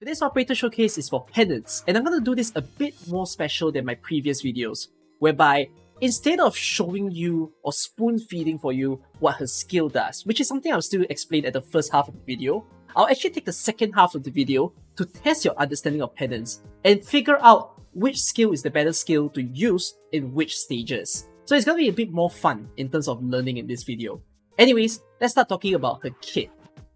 Today's operator showcase is for Penance, and I'm going to do this a bit more special than my previous videos, whereby instead of showing you or spoon feeding for you what her skill does, which is something I'll still explain at the first half of the video, I'll actually take the second half of the video to test your understanding of Penance and figure out which skill is the better skill to use in which stages. So it's going to be a bit more fun in terms of learning in this video. Anyways, let's start talking about her kit.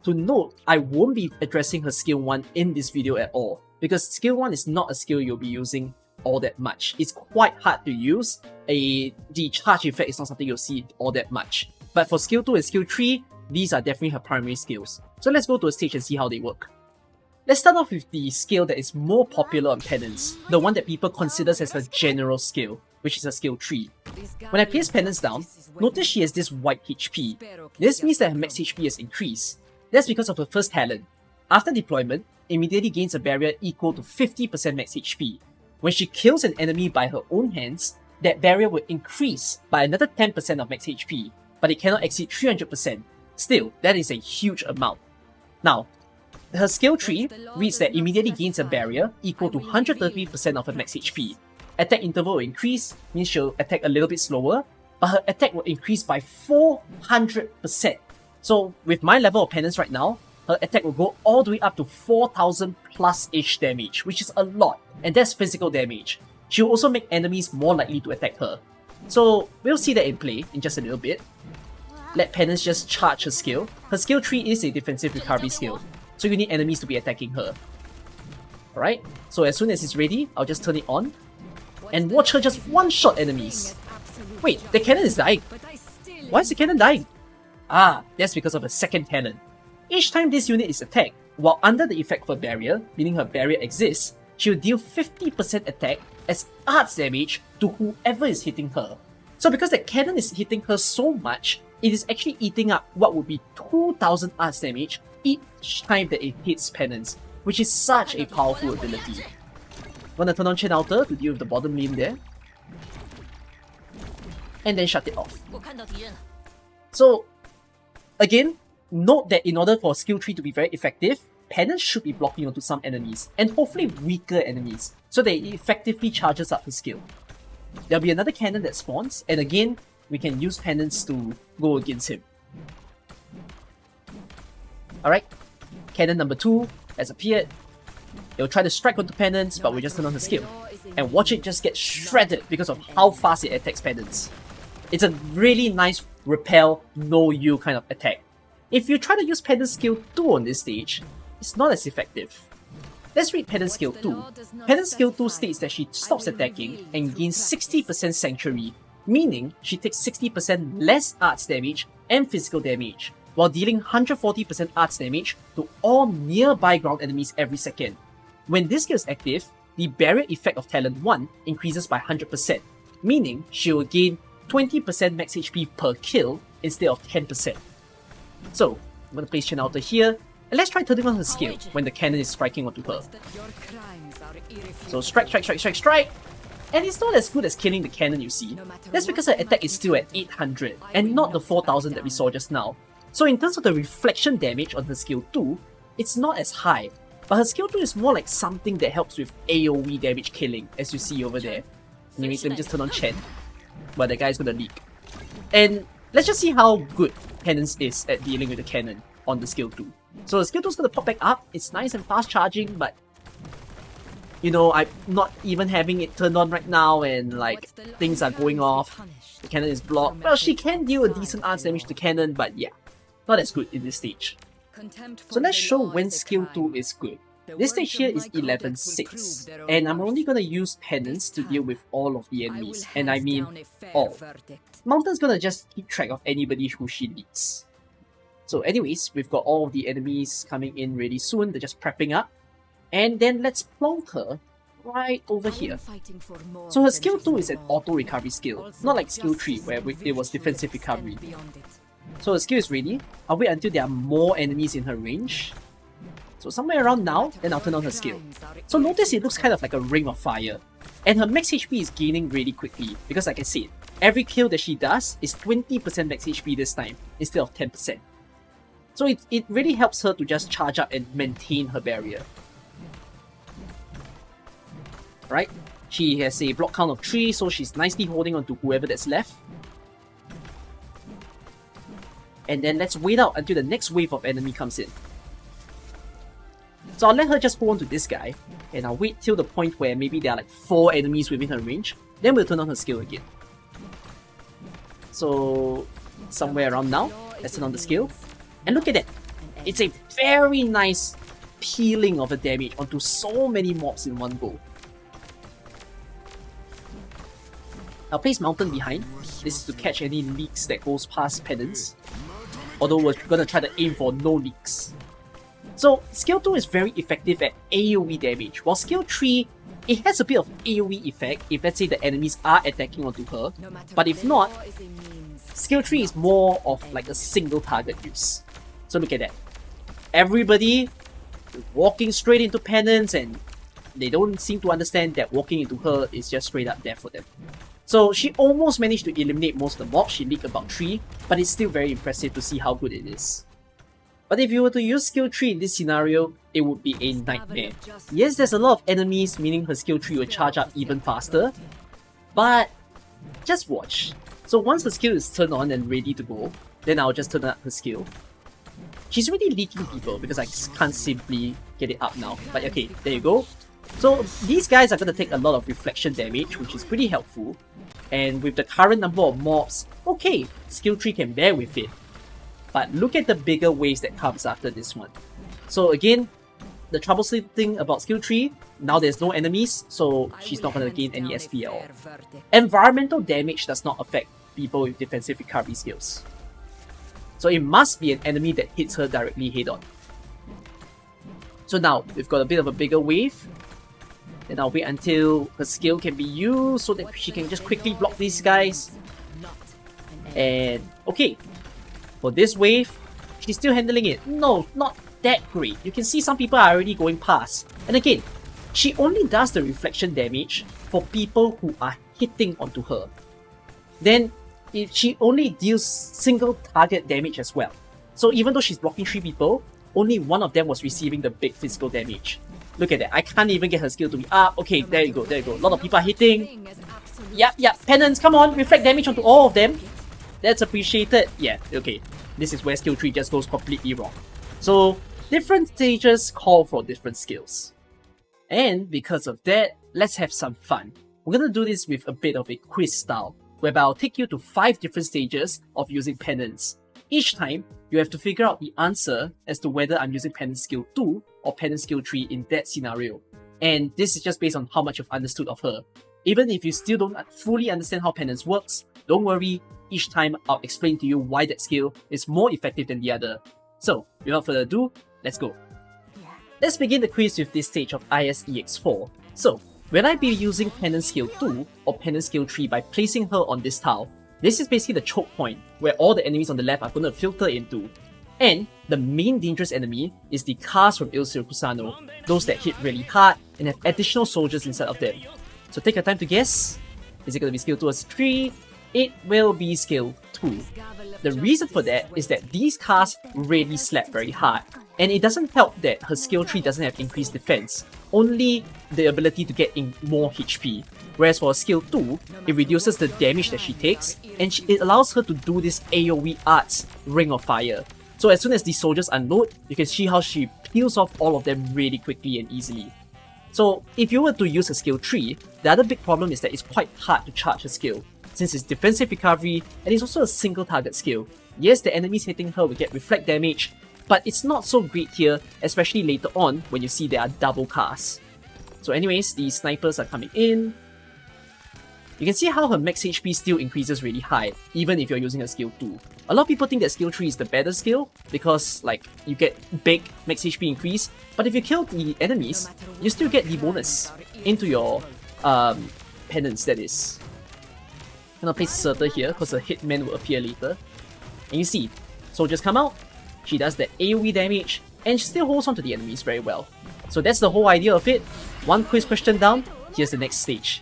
To note, I won't be addressing her skill 1 in this video at all, because skill 1 is not a skill you'll be using all that much. It's quite hard to use. The charge effect is not something you'll see all that much. But for skill 2 and skill 3, these are definitely her primary skills. So let's go to a stage and see how they work. Let's start off with the skill that is more popular on Penance, the one that people consider as her general skill, which is her skill 3. When I place Penance down, notice she has this white HP. This means that her max HP has increased. That's because of her first talent. After deployment, immediately gains a barrier equal to 50% max HP. When she kills an enemy by her own hands, that barrier will increase by another 10% of max HP, but it cannot exceed 300%. Still, that is a huge amount. Now, her skill 3 reads that immediately gains a barrier equal to 130% of her max HP. Attack interval will increase, means she'll attack a little bit slower, but her attack will increase by 400%. So with my level of Penance right now, her attack will go all the way up to 4000 plus-ish damage, which is a lot, and that's physical damage. She will also make enemies more likely to attack her. So we'll see that in play in just a little bit. Let Penance just charge her skill. Her skill 3 is a defensive recovery skill, so you need enemies to be attacking her. Alright, so as soon as it's ready, I'll just turn it on, and watch her just one-shot enemies. Wait, the cannon is dying. Why is the cannon dying? Ah, that's because of the second talent. Each time this unit is attacked, while under the effect of a barrier, meaning her barrier exists, she will deal 50% attack as arts damage to whoever is hitting her. So because the cannon is hitting her so much, it is actually eating up what would be 2000 arts damage each time that it hits Penance, which is such a powerful ability. Wanna turn on Chain Alter to deal with the bottom lane there, and then shut it off. So, again, note that in order for skill 3 to be very effective, Penance should be blocking onto some enemies, and hopefully weaker enemies, so that it effectively charges up her skill. There'll be another cannon that spawns, and again, we can use Penance to go against him. Alright, cannon number 2 has appeared. It'll try to strike onto Penance, but we just turn on her skill. And watch it just get shredded because of how fast it attacks Penance. It's a really nice repel, no you kind of attack. If you try to use Penance skill 2 on this stage, it's not as effective. Let's read Penance skill 2. Penance skill 2 states that she stops attacking and gains 60% sanctuary, meaning she takes 60% less arts damage and physical damage, while dealing 140% arts damage to all nearby ground enemies every second. When this skill is active, the barrier effect of talent 1 increases by 100%, meaning she will gain 20% max HP per kill instead of 10%. So, I'm going to place Chain Alter here, and let's try turning on her skill when the cannon is striking onto her. So strike, and it's not as good as killing the cannon, you see. That's because her attack is still at 800, and not the 4000 that we saw just now. So in terms of the reflection damage on her skill 2, it's not as high, but her skill 2 is more like something that helps with AOE damage killing, as you see over there. Anyways, let me just turn on Chen. But the guy's gonna leak. And let's just see how good Penance is at dealing with the cannon on the skill 2. So the skill 2 is gonna pop back up. It's nice and fast charging, but you know, I'm not even having it turned on right now, and like things are going off. The cannon is blocked. Well, she can deal a decent arts damage to cannon, but yeah, not as good in this stage. So let's show when skill 2 is good. This stage here is 11-6, and I'm only gonna use Penance to deal with all of the enemies, and I mean all. Mountain's gonna just keep track of anybody who she leads. So anyways, we've got all of the enemies coming in really soon, they're just prepping up. And then let's plonk her right over here. So her skill 2 is an auto recovery skill, not like skill 3 where it was defensive recovery. So her skill is ready. I'll wait until there are more enemies in her range. So somewhere around now, then I'll turn on her skill. So notice it looks kind of like a ring of fire. And her max HP is gaining really quickly, because like I said, every kill that she does is 20% max HP this time, instead of 10%. So it really helps her to just charge up and maintain her barrier. right? She has a block count of 3, so she's nicely holding on to whoever that's left. And then let's wait out until the next wave of enemy comes in. So I'll let her just hold on to this guy, and I'll wait till the point where maybe there are like 4 enemies within her range, then we'll turn on her skill again. So somewhere around now, let's turn on the skill. And look at that! It's a very nice peeling of the damage onto so many mobs in one go. I'll place Mountain behind. This is to catch any leaks that goes past Penance. Although we're gonna try to aim for no leaks. So skill 2 is very effective at AoE damage, while skill 3, it has a bit of AoE effect if let's say the enemies are attacking onto her, but if not, skill 3 is more of like a single target use. So look at that. Everybody walking straight into Penance, and they don't seem to understand that walking into her is just straight up death for them. So she almost managed to eliminate most of the mobs. She leaked about 3, but it's still very impressive to see how good it is. But if you were to use skill 3 in this scenario, it would be a nightmare. Yes, there's a lot of enemies, meaning her skill 3 will charge up even faster, but just watch. So once her skill is turned on and ready to go, then I'll just turn up her skill. She's already leaking people because I can't simply get it up now, but okay, there you go. So these guys are going to take a lot of reflection damage, which is pretty helpful. And with the current number of mobs, okay, skill 3 can bear with it. But look at the bigger waves that comes after this one. So again, the troublesome thing about skill 3, now there's no enemies, so she's not going to gain any SP at all. Environmental damage does not affect people with defensive recovery skills. So it must be an enemy that hits her directly head on. So now, we've got a bit of a bigger wave. Then I'll wait until her skill can be used so that she can just quickly block these guys. And okay, for this wave, she's still handling it. No, not that great. You can see some people are already going past. And again, she only does the reflection damage for people who are hitting onto her. Then she only deals single target damage as well. So even though she's blocking 3 people, only one of them was receiving the big physical damage. Look at that, I can't even get her skill to be up. Okay, there you go, there you go. A lot of people are hitting. Yep, Penance, come on, reflect damage onto all of them. That's appreciated. Yeah, okay. This is where skill 3 just goes completely wrong. So, different stages call for different skills. And because of that, let's have some fun. We're gonna do this with a bit of a quiz style, whereby I'll take you to 5 different stages of using Penance. Each time, you have to figure out the answer as to whether I'm using Penance skill 2 or Penance skill 3 in that scenario. And this is just based on how much you've understood of her. Even if you still don't fully understand how Penance works, don't worry, each time I'll explain to you why that skill is more effective than the other. So, without further ado, let's go. Let's begin the quiz with this stage of ISEX4. So, will I be using Penance skill 2 or Penance skill 3 by placing her on this tile? This is basically the choke point, where all the enemies on the left are going to filter into. And the main dangerous enemy is the cars from Il Circusano, those that hit really hard and have additional soldiers inside of them. So take your time to guess. Is it going to be skill 2 or 3? It will be skill 2. The reason for that is that these cars really slap very hard, and it doesn't help that her skill 3 doesn't have increased defense, only the ability to get in more HP. Whereas for skill 2, it reduces the damage that she takes, and it allows her to do this AoE arts, Ring of Fire. So as soon as these soldiers unload, you can see how she peels off all of them really quickly and easily. So if you were to use her skill 3, the other big problem is that it's quite hard to charge her skill, since it's defensive recovery and it's also a single target skill. Yes, the enemies hitting her will get reflect damage, but it's not so great here, especially later on when you see there are double casts. So anyways, these snipers are coming in. You can see how her max HP still increases really high, even if you're using a skill 2. A lot of people think that skill 3 is the better skill, because like you get big max HP increase, but if you kill the enemies, you still get the bonus into your penance, that is. I'm gonna place a Surter here, because the hitman will appear later. And you see, soldiers come out, she does that AoE damage, and she still holds on to the enemies very well. So that's the whole idea of it. One quiz question down, here's the next stage.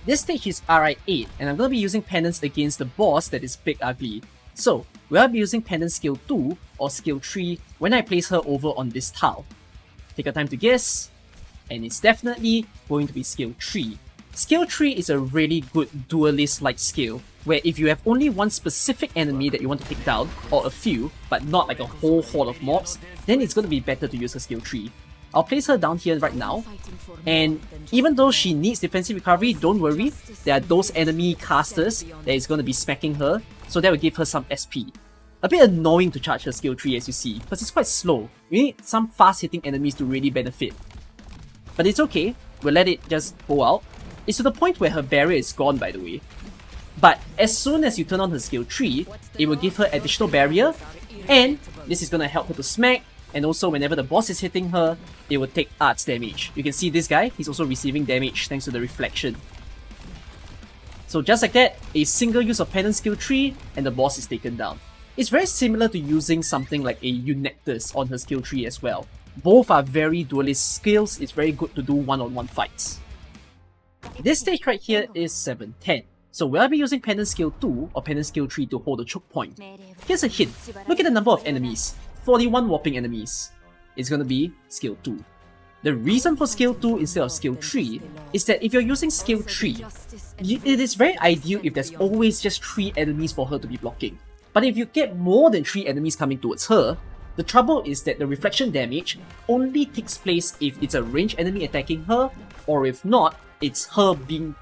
This stage is RI8, and I'm going to be using Penance against the boss that is Big Ugly. So, will I be using Penance skill 2 or skill 3 when I place her over on this tile? Take your time to guess. and it's definitely going to be skill 3. Skill 3 is a really good duelist-like skill, where if you have only one specific enemy that you want to take down, or a few, but not like a whole horde of mobs, then it's going to be better to use her skill 3. I'll place her down here right now, and even though she needs defensive recovery, don't worry, there are those enemy casters that is going to be smacking her, so that will give her some SP. A bit annoying to charge her skill 3 as you see, because it's quite slow. You need some fast hitting enemies to really benefit. But it's okay, we'll let it just go out. It's to the point where her barrier is gone, by the way. But as soon as you turn on her skill 3, it will give her additional barrier, and this is going to help her to smack, and also whenever the boss is hitting her, it will take arts damage. You can see this guy, he's also receiving damage thanks to the reflection. So just like that, a single use of Penance skill 3 and the boss is taken down. It's very similar to using something like a Unectus on her skill 3 as well. Both are very duelist skills, it's very good to do one-on-one fights. This stage right here is 7-10. So will I be using Penance skill 2 or Penance skill 3 to hold a choke point? Here's a hint, look at the number of enemies. 41 whopping enemies. It's gonna be skill 2. The reason for skill 2 instead of skill 3 is that if you're using skill 3, it is very ideal if there's always just 3 enemies for her to be blocking. But if you get more than 3 enemies coming towards her, the trouble is that the reflection damage only takes place if it's a ranged enemy attacking her, or if not, it's her being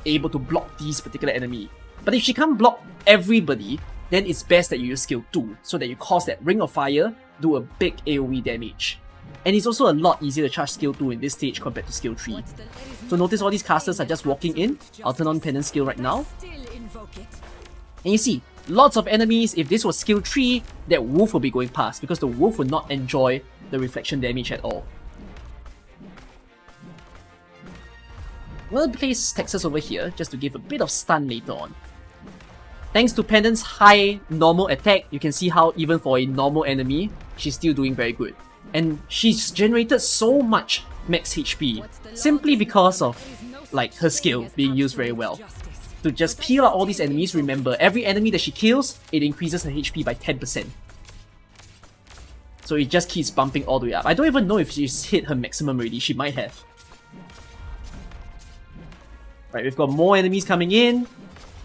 able to block this particular enemy. But if she can't block everybody, then it's best that you use skill 2, so that you cause that Ring of Fire do a big AoE damage. And it's also a lot easier to charge skill 2 in this stage compared to skill 3. So notice all these casters are just walking in. I'll turn on Penance skill right now. And you see, lots of enemies. If this was skill 3, that wolf will be going past, because the wolf would not enjoy the reflection damage at all. I'm gonna place Texas over here, just to give a bit of stun later on. Thanks to Penance's high normal attack, you can see how even for a normal enemy, she's still doing very good. And she's generated so much max HP, simply because of like her skill being used very well. To just peel out all these enemies, remember, every enemy that she kills, it increases her HP by 10%. So it just keeps bumping all the way up. I don't even know if she's hit her maximum already, she might have. Right, we've got more enemies coming in.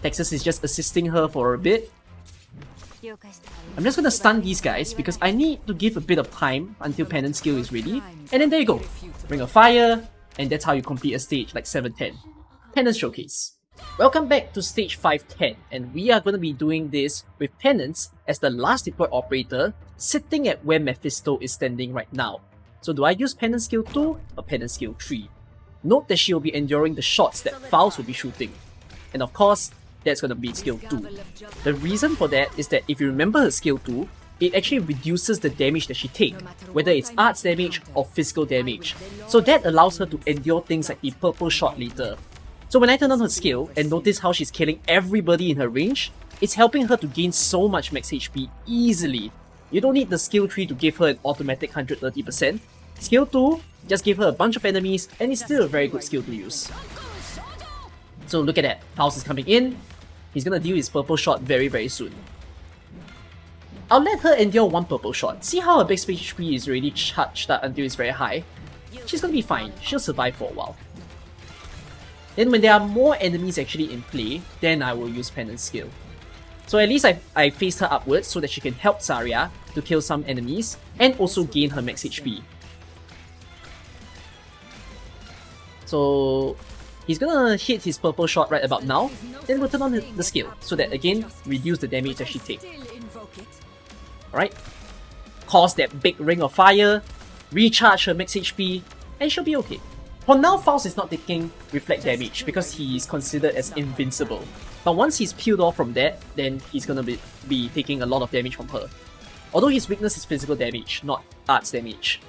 Texas is just assisting her for a bit. I'm just gonna stun these guys because I need to give a bit of time until Penance skill is ready. And then there you go. Ring of Fire, and that's how you complete a stage like 7-10. Penance Showcase. Welcome back to stage 5-10, and we are going to be doing this with Penance as the last deployed operator sitting at where Mephisto is standing right now. So do I use Penance skill 2 or Penance skill 3? Note that she will be enduring the shots that Faust will be shooting. And of course, that's going to be skill 2. The reason for that is that if you remember her skill 2, it actually reduces the damage that she takes, whether it's arts damage or physical damage. So that allows her to endure things like the purple shot later. So when I turn on her skill and notice how she's killing everybody in her range, it's helping her to gain so much max HP easily. You don't need the skill 3 to give her an automatic 130%. Skill 2, just give her a bunch of enemies and it's still a very good skill to use. So look at that, Faust is coming in. He's gonna deal his purple shot very soon. I'll let her endure one purple shot. See how her base HP is already charged up until it's very high? She's gonna be fine, she'll survive for a while. Then when there are more enemies actually in play, then I will use Penance skill. So at least I faced her upwards so that she can help Zarya to kill some enemies and also gain her max HP. So he's gonna hit his purple shot right about now, then we'll turn on the skill so that again, reduce the damage that she takes. Alright, cause that big Ring of Fire, recharge her max HP, and she'll be okay. For now, Faust is not taking reflect damage because he is considered as invincible. But once he's peeled off from that, then he's gonna be taking a lot of damage from her. Although his weakness is physical damage, not arts damage.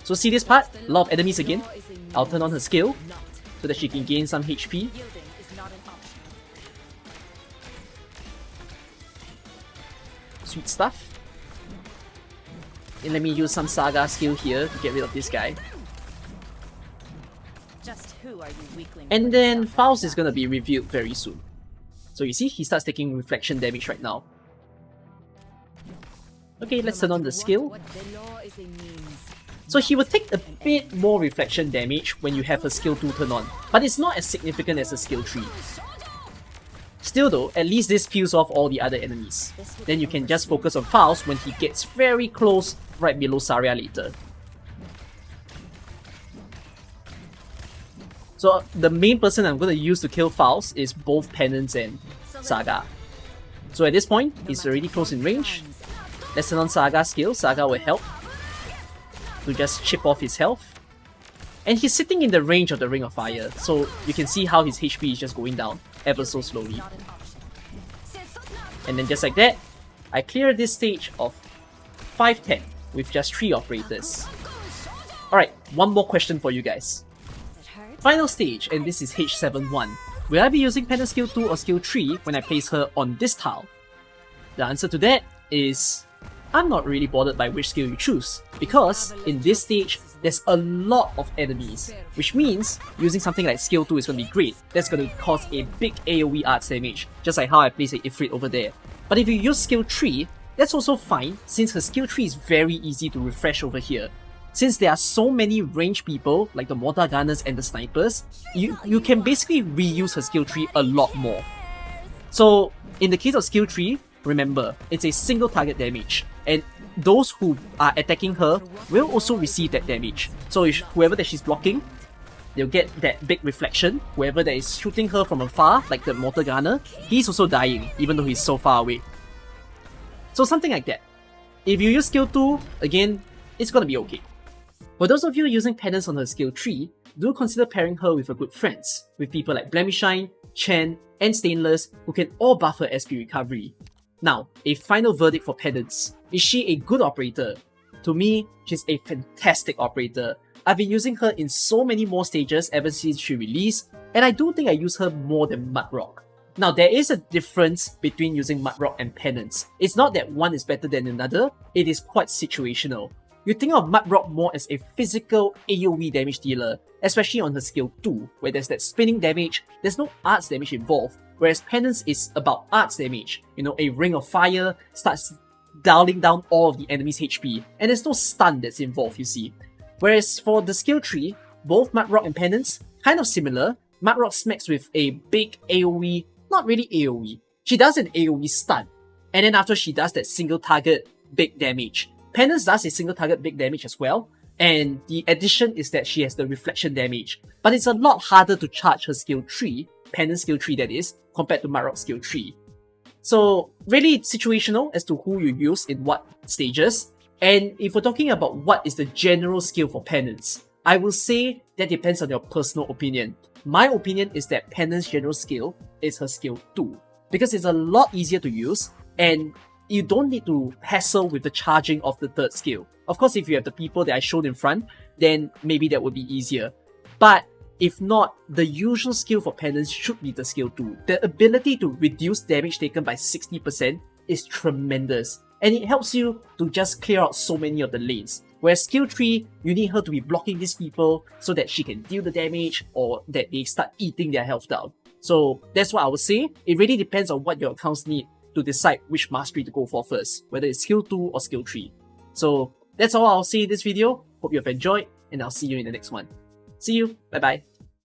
So see this part? A lot of enemies again. I'll turn on her skill so that she can gain some HP. Sweet stuff. And let me use some Saga skill here to get rid of this guy. And then Faust is gonna be revealed very soon. So you see, he starts taking reflection damage right now. Okay, let's turn on the skill. So he will take a bit more reflection damage when you have her skill 2 turn on, but it's not as significant as a skill 3. Still though, at least this peels off all the other enemies. Then you can just focus on Faust when he gets very close right below Saria later. So the main person I'm going to use to kill Faust is both Penance and Saga. So at this point, he's already close in range. Let's turn on Saga's skill. Saga will help to just chip off his health. And he's sitting in the range of the Ring of Fire, so you can see how his HP is just going down ever so slowly. And then just like that, I clear this stage of 510 with just 3 operators. Alright, one more question for you guys. Final stage, and this is H71. Will I be using Penance skill 2 or skill 3 when I place her on this tile? The answer to that is I'm not really bothered by which skill you choose, because in this stage, there's a lot of enemies, which means using something like skill 2 is going to be great. That's going to cause a big AoE arts damage, just like how I place a Ifrit over there. But if you use skill 3, that's also fine, since her skill 3 is very easy to refresh over here. Since there are so many ranged people, like the Mortar Gunners and the Snipers, you can basically reuse her skill 3 a lot more. So, in the case of skill 3, remember, it's a single target damage, and those who are attacking her will also receive that damage. So if whoever that she's blocking, they'll get that big reflection. Whoever that is shooting her from afar, like the Mortar Gunner, he's also dying, even though he's so far away. So something like that. If you use skill 2, again, it's gonna be okay. For those of you using Penance on her skill 3, do consider pairing her with her good friends, with people like Blemishine, Chen, and Stainless, who can all buff her SP recovery. Now, a final verdict for Penance. Is she a good operator? To me, she's a fantastic operator. I've been using her in so many more stages ever since she released, and I do think I use her more than Mudrock. Now, there is a difference between using Mudrock and Penance. It's not that one is better than another, it is quite situational. You think of Mudrock more as a physical AoE damage dealer, especially on her skill 2, where there's that spinning damage, there's no arts damage involved, whereas Penance is about arts damage. You know, a Ring of Fire starts dialing down all of the enemy's HP, and there's no stun that's involved, you see. Whereas for the skill tree, both Mudrock and Penance, kind of similar. Mudrock smacks with a big AoE, not really AoE. She does an AoE stun, and then after she does that single target big damage. Penance does a single target big damage as well, and the addition is that she has the reflection damage. But it's a lot harder to charge her skill 3, Penance skill 3 that is, compared to Mudrock skill 3. So really it's situational as to who you use in what stages. And if we're talking about what is the general skill for Penance, I will say that depends on your personal opinion. My opinion is that Penance general skill is her skill 2, because it's a lot easier to use, and you don't need to hassle with the charging of the third skill. Of course, if you have the people that I showed in front, then maybe that would be easier. But if not, the usual skill for Penance should be the skill 2. The ability to reduce damage taken by 60% is tremendous, and it helps you to just clear out so many of the lanes. Whereas skill 3, you need her to be blocking these people so that she can deal the damage or that they start eating their health down. So that's what I would say. It really depends on what your accounts need to decide which mastery to go for first, whether it's skill 2 or skill 3. So that's all I'll say in this video. Hope you have enjoyed, and I'll see you in the next one. See you, bye bye.